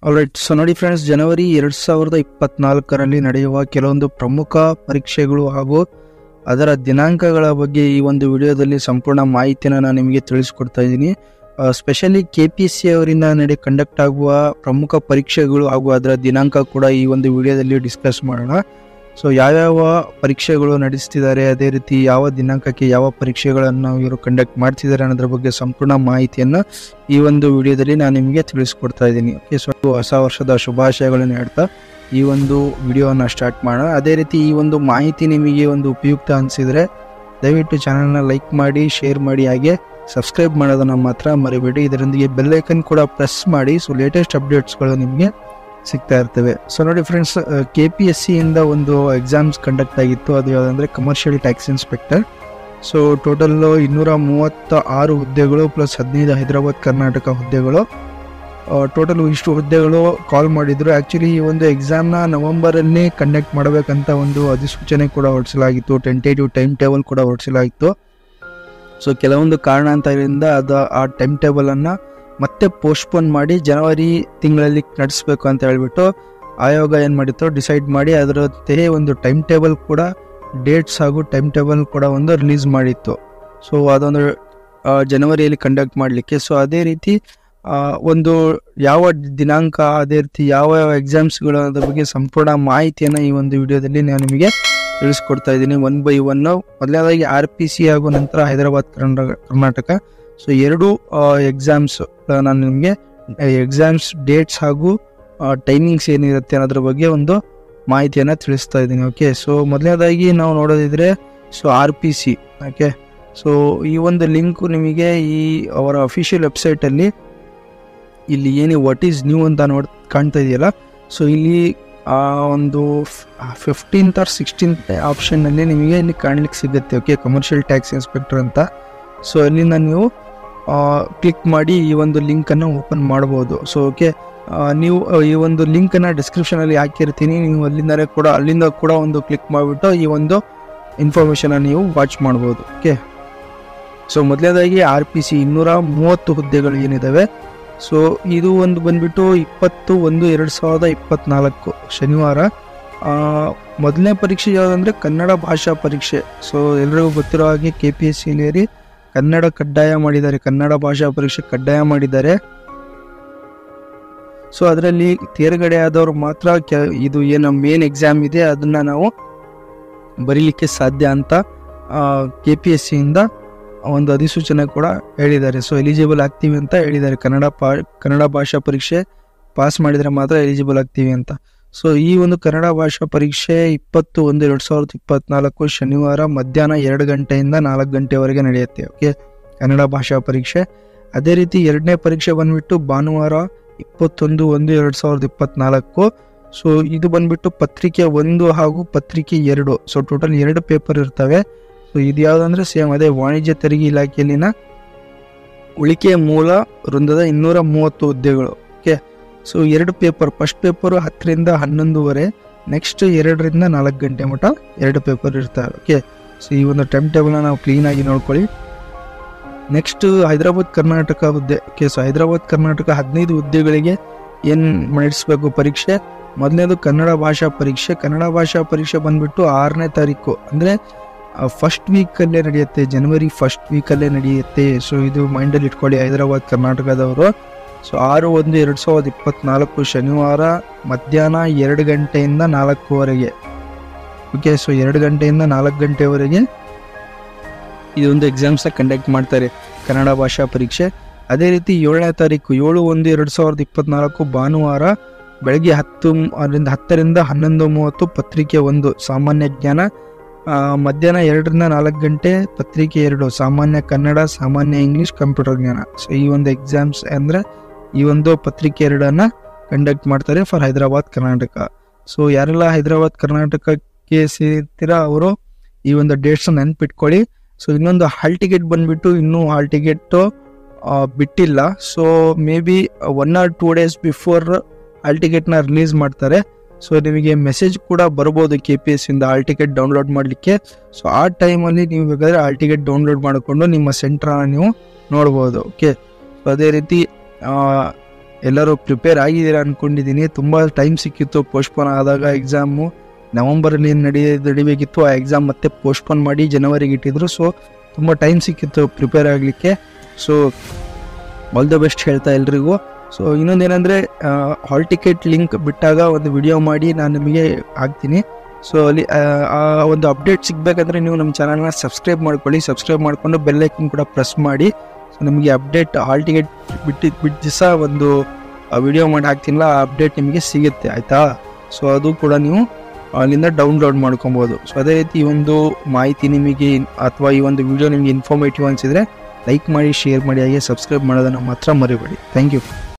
All right, so ನೋಡಿ friends, ಜನವರಿ 2024ರಲ್ಲಿ ನಡೆಯುವ ಕೆಲವೊಂದು ಪ್ರಮುಖ ಪರೀಕ್ಷೆಗಳು ಹಾಗೂ ಅದರ ದಿನಾಂಕಗಳ ಬಗ್ಗೆ ಈ ಒಂದು ವಿಡಿಯೋದಲ್ಲಿ ಸಂಪೂರ್ಣ ಮಾಹಿತಿಯನ್ನು ನಾನು ನಿಮಗೆ ತಿಳಿಸ್ಕೊಡ್ತಾ ಇದ್ದೀನಿ. ಸ್ಪೆಷಲಿ KPSC ಅವರಿಂದ ಕಂಡಕ್ಟ್ ಆಗುವ ಪ್ರಮುಖ ಪರೀಕ್ಷೆಗಳು ಹಾಗೂ ಅದರ ದಿನಾಂಕ ಕೂಡ ಈ ಒಂದು ವಿಡಿಯೋದಲ್ಲಿ ಡಿಸ್ಕಸ್ ಮಾಡೋಣ. ಸೊ ಯಾವ್ಯಾವ ಪರೀಕ್ಷೆಗಳು ನಡೆಸ್ತಿದ್ದಾರೆ, ಅದೇ ರೀತಿ ಯಾವ ದಿನಾಂಕಕ್ಕೆ ಯಾವ ಪರೀಕ್ಷೆಗಳನ್ನು ಇವರು ಕಂಡಕ್ಟ್ ಮಾಡ್ತಿದ್ದಾರೆ ಅನ್ನೋದ್ರ ಬಗ್ಗೆ ಸಂಪೂರ್ಣ ಮಾಹಿತಿಯನ್ನು ಈ ಒಂದು ವಿಡಿಯೋದಲ್ಲಿ ನಾನು ನಿಮಗೆ ತಿಳಿಸ್ಕೊಡ್ತಾ ಇದ್ದೀನಿ. ಓಕೆ, ಸೊ ಹೊಸ ವರ್ಷದ ಶುಭಾಶಯಗಳನ್ನು ಹೇಳ್ತಾ ಈ ಒಂದು ವಿಡಿಯೋನ ಸ್ಟಾರ್ಟ್ ಮಾಡೋಣ. ಅದೇ ರೀತಿ ಈ ಒಂದು ಮಾಹಿತಿ ನಿಮಗೆ ಒಂದು ಉಪಯುಕ್ತ ಅನಿಸಿದರೆ ದಯವಿಟ್ಟು ಚಾನಲ್ನ ಲೈಕ್ ಮಾಡಿ, ಶೇರ್ ಮಾಡಿ, ಹಾಗೆ ಸಬ್ಸ್ಕ್ರೈಬ್ ಮಾಡೋದನ್ನು ಮಾತ್ರ ಮರಿಬೇಡಿ. ಇದರೊಂದಿಗೆ ಬೆಲ್ ಐಕನ್ ಕೂಡ ಪ್ರೆಸ್ ಮಾಡಿ. ಸೊ ಲೇಟೆಸ್ಟ್ ಅಪ್ಡೇಟ್ಸ್ಗಳು ನಿಮಗೆ ಸಿಗ್ತಾ ಇರ್ತವೆ. ಸೊ ನೋಡಿ ಫ್ರೆಂಡ್ಸ್, KPSC ಇಂದ ಒಂದು ಎಕ್ಸಾಮ್ಸ್ ಕಂಡಕ್ಟ್ ಆಗಿತ್ತು. ಅದು ಯಾವುದಂದರೆ commercial tax inspector. So total 236 ಹುದ್ದೆಗಳು ಪ್ಲಸ್ 15 ಹೈದರಾಬಾದ್ ಕರ್ನಾಟಕ ಹುದ್ದೆಗಳು. ಟೋಟಲ್ ಇಷ್ಟು ಹುದ್ದೆಗಳು ಕಾಲ್ ಮಾಡಿದ್ರು. ಆ್ಯಕ್ಚುಲಿ ಈ ಒಂದು ಎಕ್ಸಾಮ್ನ ನವೆಂಬರಲ್ಲಿ ಕಂಡಕ್ಟ್ ಮಾಡಬೇಕಂತ ಒಂದು ಅಧಿಸೂಚನೆ ಕೂಡ ಹೊರಡಿಸಲಾಗಿತ್ತು, ಟೆಂಟೇಟಿವ್ ಟೈಮ್ ಟೇಬಲ್ ಕೂಡ ಹೊರಡಿಸಲಾಗಿತ್ತು. ಸೊ ಕೆಲವೊಂದು ಕಾರಣಾಂತರದಿಂದ ಆ ಟೈಮ್ ಟೇಬಲನ್ನು ಮತ್ತೆ ಪೋಸ್ಟ್ಪೋನ್ ಮಾಡಿ ಜನವರಿ ತಿಂಗಳಲ್ಲಿ ನಡೆಸಬೇಕು ಅಂತ ಹೇಳ್ಬಿಟ್ಟು ಆಯೋಗ ಏನು ಮಾಡಿತ್ತು, ಡಿಸೈಡ್ ಮಾಡಿ ಅದರಂತೆಯೇ ಒಂದು ಟೈಮ್ ಟೇಬಲ್ ಕೂಡ, ಡೇಟ್ಸ್ ಹಾಗೂ ಟೈಮ್ ಟೇಬಲ್ ಕೂಡ ಒಂದು ರಿಲೀಸ್ ಮಾಡಿತ್ತು. ಸೊ ಅದೊಂದು ಜನವರಿಯಲ್ಲಿ ಕಂಡಕ್ಟ್ ಮಾಡಲಿಕ್ಕೆ. ಸೊ ಅದೇ ರೀತಿ ಒಂದು ಯಾವ ದಿನಾಂಕ, ಅದೇ ರೀತಿ ಯಾವ ಎಕ್ಸಾಮ್ಸ್ಗಳು ಅದ್ರ ಬಗ್ಗೆ ಸಂಪೂರ್ಣ ಮಾಹಿತಿಯನ್ನು ಈ ಒಂದು ವಿಡಿಯೋದಲ್ಲಿ ನಾನು ನಿಮಗೆ ತಿಳಿಸ್ಕೊಡ್ತಾ ಇದ್ದೀನಿ 1 by 1. ಮೊದಲನೇದಾಗಿ RPC ಹಾಗೂ ನಂತರ ಹೈದರಾಬಾದ್ ಕರ್ನಾಟಕ. ಸೊ ಎರಡು ಎಕ್ಸಾಮ್ಸ್ ನಾನು ನಿಮಗೆ ಎಕ್ಸಾಮ್ಸ್ ಡೇಟ್ಸ್ ಹಾಗೂ ಟೈಮಿಂಗ್ಸ್ ಏನಿರುತ್ತೆ ಅನ್ನೋದ್ರ ಬಗ್ಗೆ ಒಂದು ಮಾಹಿತಿಯನ್ನು ತಿಳಿಸ್ತಾ ಇದ್ದೀನಿ. ಓಕೆ, ಸೊ ಮೊದಲನೇದಾಗಿ ನಾವು ನೋಡೋದಿದ್ರೆ ಸೊ RPC. ಓಕೆ, ಸೊ ಈ ಒಂದು ಲಿಂಕು ನಿಮಗೆ ಈ ಅವರ ಅಫಿಷಿಯಲ್ ವೆಬ್ಸೈಟಲ್ಲಿ ಇಲ್ಲಿ ಏನು ವಾಟ್ ಈಸ್ ನ್ಯೂ ಅಂತ ಕಾಣ್ತಾ ಇದೆಯಲ್ಲ, ಸೊ ಇಲ್ಲಿ ಒಂದು 15th or 16th ಆಪ್ಷನ್ನಲ್ಲಿ ನಿಮಗೆ ಇಲ್ಲಿ ಕಾಣ್ಲಿಕ್ಕೆ ಸಿಗುತ್ತೆ. ಓಕೆ, ಕಮರ್ಷಿಯಲ್ ಟ್ಯಾಕ್ಸ್ ಇನ್ಸ್ಪೆಕ್ಟರ್ ಅಂತ. ಸೊ ಅಲ್ಲಿಂದ ನೀವು ಕ್ಲಿಕ್ ಮಾಡಿ ಈ ಒಂದು ಲಿಂಕನ್ನು ಓಪನ್ ಮಾಡ್ಬೋದು. ಸೊ ಓಕೆ, ನೀವು ಈ ಒಂದು ಲಿಂಕನ್ನು ಡಿಸ್ಕ್ರಿಪ್ಷನಲ್ಲಿ ಹಾಕಿರ್ತೀನಿ, ನೀವು ಅಲ್ಲಿಂದ ಕೂಡ ಒಂದು ಕ್ಲಿಕ್ ಮಾಡಿಬಿಟ್ಟು ಈ ಒಂದು ಇನ್ಫಾರ್ಮೇಷನ್ನ ನೀವು ವಾಚ್ ಮಾಡ್ಬೋದು. ಓಕೆ, ಸೊ ಮೊದಲನೇದಾಗಿ RPC 230 ಹುದ್ದೆಗಳು ಏನಿದ್ದಾವೆ. ಸೊ ಇದು ಒಂದು ಬಂದ್ಬಿಟ್ಟು 20/1/2024 ಶನಿವಾರ. ಮೊದಲನೇ ಪರೀಕ್ಷೆ ಯಾವುದಂದರೆ ಕನ್ನಡ ಭಾಷಾ ಪರೀಕ್ಷೆ. ಸೊ ಎಲ್ರಿಗೂ ಗೊತ್ತಿರೋ ಹಾಗೆ KPSCಯಲ್ಲಿ ಕನ್ನಡ ಕಡ್ಡಾಯ ಮಾಡಿದ್ದಾರೆ, ಕನ್ನಡ ಭಾಷಾ ಪರೀಕ್ಷೆ ಕಡ್ಡಾಯ ಮಾಡಿದ್ದಾರೆ. ಸೊ ಅದರಲ್ಲಿ ತೇರ್ಗಡೆ ಆದವರು ಮಾತ್ರ ಇದು ಏನು ಮೇನ್ ಎಕ್ಸಾಮ್ ಇದೆ ಅದನ್ನು ನಾವು ಬರೀಲಿಕ್ಕೆ ಸಾಧ್ಯ ಅಂತ KPSCಯಿಂದ ಒಂದು ಅಧಿಸೂಚನೆ ಕೂಡ ಹೇಳಿದ್ದಾರೆ. ಸೊ ಎಲಿಜಿಬಲ್ ಆಗ್ತೀವಿ ಅಂತ ಹೇಳಿದ್ದಾರೆ. ಕನ್ನಡ ಭಾಷಾ ಪರೀಕ್ಷೆ ಪಾಸ್ ಮಾಡಿದರೆ ಮಾತ್ರ ಎಲಿಜಿಬಲ್ ಆಗ್ತೀವಿ ಅಂತ. ಸೊ ಈ ಒಂದು ಕನ್ನಡ ಭಾಷಾ ಪರೀಕ್ಷೆ 20/1/2024 ಶನಿವಾರ ಮಧ್ಯಾಹ್ನ 2 ಗಂಟೆಯಿಂದ 4 ಗಂಟೆವರೆಗೆ ನಡೆಯುತ್ತೆ. ಓಕೆ, ಕನ್ನಡ ಭಾಷಾ ಪರೀಕ್ಷೆ. ಅದೇ ರೀತಿ ಎರಡನೇ ಪರೀಕ್ಷೆ ಬಂದ್ಬಿಟ್ಟು ಭಾನುವಾರ 21/1/2024. ಸೊ ಇದು ಬಂದ್ಬಿಟ್ಟು ಪತ್ರಿಕೆ 1 ಹಾಗೂ ಪತ್ರಿಕೆ 2. ಸೊ ಟೋಟಲ್ 2 ಪೇಪರ್ ಇರ್ತವೆ. ಸೊ ಇದು ಯಾವುದಂದ್ರೆ ಸೇಮ್ ಅದೇ ವಾಣಿಜ್ಯ ತೆರಿಗೆ ಇಲಾಖೆಯಲ್ಲಿನ ಉಳಿಕೆಯ ಮೂಲ ವೃಂದದ 230 ಹುದ್ದೆಗಳು. Okay, so 2 paper. First paper 10ರಿಂದ 11:30, ನೆಕ್ಸ್ಟ್ 2ರಿಂದ 4 ಗಂಟೆ ಮಟ್ಟ 2 ಪೇಪರ್ ಇರ್ತವೆ. ಓಕೆ, ಸೊ ಈ ಒಂದು ಟೈಮ್ ಟೇಬಲ್ನ ನಾವು ಕ್ಲೀನಾಗಿ ನೋಡ್ಕೊಳ್ಳಿ. ನೆಕ್ಸ್ಟ್ ಹೈದರಾಬಾದ್ ಕರ್ನಾಟಕ ಹುದ್ದೆ. ಓಕೆ, ಸೊ ಹೈದರಾಬಾದ್ ಕರ್ನಾಟಕ 15 ಹುದ್ದೆಗಳಿಗೆ ಏನು ನಡೆಸಬೇಕು ಪರೀಕ್ಷೆ. ಮೊದಲನೇದು ಕನ್ನಡ ಭಾಷಾ ಪರೀಕ್ಷೆ. ಕನ್ನಡ ಭಾಷಾ ಪರೀಕ್ಷೆ ಬಂದ್ಬಿಟ್ಟು 6ನೇ ತಾರೀಕು, ಅಂದರೆ ಫಸ್ಟ್ ವೀಕಲ್ಲೇ ನಡೆಯುತ್ತೆ, ಜನವರಿ ಫಸ್ಟ್ ವೀಕಲ್ಲೇ ನಡೆಯುತ್ತೆ. ಸೊ ಇದು ಮೈಂಡಲ್ಲಿ ಇಟ್ಕೊಳ್ಳಿ ಹೈದರಾಬಾದ್ ಕರ್ನಾಟಕದವರು. ಸೊ 6/1/2024 ಶನಿವಾರ ಮಧ್ಯಾಹ್ನ 2 ಗಂಟೆಯಿಂದ 4:00ವರೆಗೆ. ಓಕೆ, ಸೊ 2 ಗಂಟೆಯಿಂದ 4 ಗಂಟೆವರೆಗೆ ಇದೊಂದು ಎಕ್ಸಾಮ್ಸ್ನ ಕಂಡಕ್ಟ್ ಮಾಡ್ತಾರೆ, ಕನ್ನಡ ಭಾಷಾ ಪರೀಕ್ಷೆ. ಅದೇ ರೀತಿ 7ನೇ ತಾರೀಕು 7/1/2024 ಭಾನುವಾರ ಬೆಳಗ್ಗೆ 10ರಿಂದ 11:30 ಪತ್ರಿಕೆ 1 ಸಾಮಾನ್ಯ ಜ್ಞಾನ. ಮಧ್ಯಾಹ್ನ 2ರಿಂದ 4 ಗಂಟೆ ಪತ್ರಿಕೆ 2 ಸಾಮಾನ್ಯ ಕನ್ನಡ, ಸಾಮಾನ್ಯ ಇಂಗ್ಲೀಷ್, ಕಂಪ್ಯೂಟರ್ ಜ್ಞಾನ. ಸೊ ಈ ಒಂದು ಎಕ್ಸಾಮ್ಸ್ ಅಂದರೆ ಈ ಒಂದು ಪತ್ರಿಕೆ 2 ಕಂಡಕ್ಟ್ ಮಾಡ್ತಾರೆ ಫಾರ್ ಹೈದರಾಬಾದ್ ಕರ್ನಾಟಕ. ಸೊ ಯಾರೆಲ್ಲ ಹೈದರಾಬಾದ್ ಕರ್ನಾಟಕಕ್ಕೆ ಸೇರ್ತೀರಾ ಅವರು ಈ ಒಂದು ಡೇಟ್ಸ್ ನೆನ್ಪಿಟ್ಕೊಳ್ಳಿ. ಸೊ ಇನ್ನೊಂದು ಹಾಲ್ ಟಿಕೆಟ್ ಬಂದ್ಬಿಟ್ಟು ಇನ್ನೂ ಹಾಲ್ ಟಿಕೆಟ್ ಬಿಟ್ಟಿಲ್ಲ. So maybe 1 or 2 days before hall ಟಿಕೆಟ್ನ ರಿಲೀಸ್ ಮಾಡ್ತಾರೆ. ಸೊ ನಿಮಗೆ ಮೆಸೇಜ್ ಕೂಡ ಬರ್ಬೋದು KPSCಯಿಂದ ಹಾಲ್ ಟಿಕೆಟ್ ಡೌನ್ಲೋಡ್ ಮಾಡಲಿಕ್ಕೆ. ಸೊ ಆ ಟೈಮಲ್ಲಿ ನೀವು ಬೇಕಾದರೆ ಹಾಲ್ ಟಿಕೆಟ್ ಡೌನ್ಲೋಡ್ ಮಾಡಿಕೊಂಡು ನಿಮ್ಮ ಸೆಂಟ್ರನ್ನ ನೀವು ನೋಡ್ಬೋದು. ಓಕೆ, ಸೊ ಅದೇ ರೀತಿ ಎಲ್ಲರೂ ಪ್ರಿಪೇರ್ ಆಗಿದ್ದೀರಾ ಅಂದ್ಕೊಂಡಿದ್ದೀನಿ. ತುಂಬ ಟೈಮ್ ಸಿಕ್ಕಿತ್ತು ಪೋಸ್ಟ್ಪೋನ್ ಆದಾಗ ಎಕ್ಸಾಮು ನವಂಬರಲ್ಲಿ ನಡಿಬೇಕಿತ್ತು. ಆ ಎಕ್ಸಾಮ್ ಮತ್ತೆ ಪೋಸ್ಟ್ಪೋನ್ ಮಾಡಿ ಜನವರಿಗೆ ಇಟ್ಟಿದ್ರು. ಸೊ ತುಂಬ ಟೈಮ್ ಸಿಕ್ಕಿತ್ತು ಪ್ರಿಪೇರ್ ಆಗಲಿಕ್ಕೆ. ಸೊ ಆಲ್ ದ ಬೆಸ್ಟ್ ಹೇಳ್ತಾ ಎಲ್ರಿಗೂ. ಸೊ ಇನ್ನೊಂದೇನೆಂದರೆ ಹಾಲ್ ಟಿಕೆಟ್ ಲಿಂಕ್ ಬಿಟ್ಟಾಗ ಒಂದು ವಿಡಿಯೋ ಮಾಡಿ ನಾನು ನಿಮಗೆ ಹಾಕ್ತೀನಿ. ಸೊ ಅಲ್ಲಿ ಆ ಒಂದು ಅಪ್ಡೇಟ್ ಸಿಗಬೇಕಂದ್ರೆ ನೀವು ನಮ್ಮ ಚಾನಲ್ನ ಸಬ್ಸ್ಕ್ರೈಬ್ ಮಾಡ್ಕೊಳ್ಳಿ. ಸಬ್ಸ್ಕ್ರೈಬ್ ಮಾಡಿಕೊಂಡು ಬೆಲ್ಲೈಕನ್ ಕೂಡ ಪ್ರೆಸ್ ಮಾಡಿ. ಸೊ ನಿಮಗೆ ಅಪ್ಡೇಟ್ ಹಾಲ್ ಟಿಕೆಟ್ ಬಿಟ್ಟು ದಿವಸ ಒಂದು ವಿಡಿಯೋ ಮಾಡಿ ಹಾಕ್ತೀನಲ್ಲ, ಆ ಅಪ್ಡೇಟ್ ನಿಮಗೆ ಸಿಗುತ್ತೆ, ಆಯಿತಾ. ಸೊ ಅದು ಕೂಡ ನೀವು ಅಲ್ಲಿಂದ ಡೌನ್ಲೋಡ್ ಮಾಡ್ಕೊಬೋದು. ಸೊ ಅದೇ ರೀತಿ ಈ ಒಂದು ಮಾಹಿತಿ ನಿಮಗೆ ಅಥವಾ ಈ ಒಂದು ವಿಡಿಯೋ ನಿಮಗೆ ಇನ್ಫಾರ್ಮೇಟಿವ್ ಅನಿಸಿದರೆ ಲೈಕ್ ಮಾಡಿ, ಶೇರ್ ಮಾಡಿ, ಹಾಗೆ ಸಬ್ಸ್ಕ್ರೈಬ್ ಮಾಡೋದನ್ನು ಮಾತ್ರ ಮರಿಬೇಡಿ. Thank you.